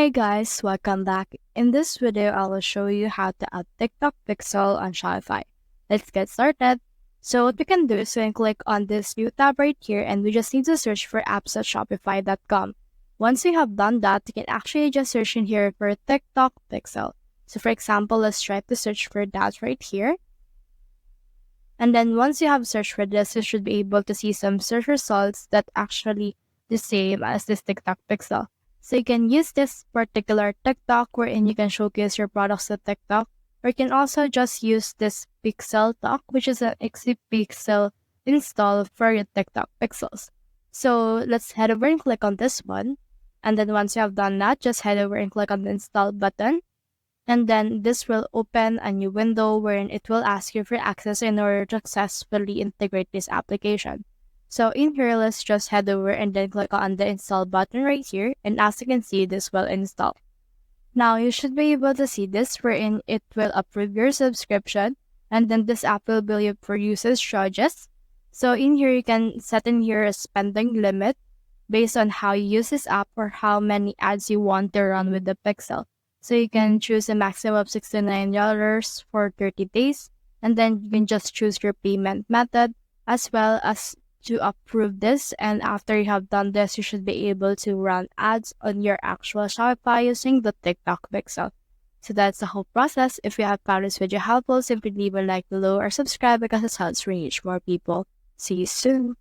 Hey guys, welcome back. In this video, I will show you how to add TikTok pixel on Shopify. Let's get started. So what we can do is we can click on this new tab right here and we just need to search for apps at shopify.com. Once we have done that, you can actually just search in here for TikTok pixel. So for example, let's try to search for that right here. And then once you have searched for this, you should be able to see some search results that actually the same as this TikTok pixel. So you can use this particular TikTok wherein you can showcase your products to TikTok, or you can also just use this Pixel Talk, which is an XP Pixel install for your TikTok pixels. So let's head over and click on this one. And then once you have done that, just head over and click on the install button. And then this will open a new window wherein it will ask you for access in order to successfully integrate this application. So in here, let's just head over and then click on the install button right here. And as you can see, this will install. Now you should be able to see this wherein it will approve your subscription. And then this app will bill you for usage charges. So in here, you can set in here a spending limit based on how you use this app or how many ads you want to run with the Pixel. So you can choose a maximum of $69 for 30 days. And then you can just choose your payment method as well as to approve this, and after you have done this, you should be able to run ads on your actual Shopify using the TikTok pixel. So that's the whole process. If you have found this video helpful, simply leave a like below or subscribe because it helps reach more people. See you soon.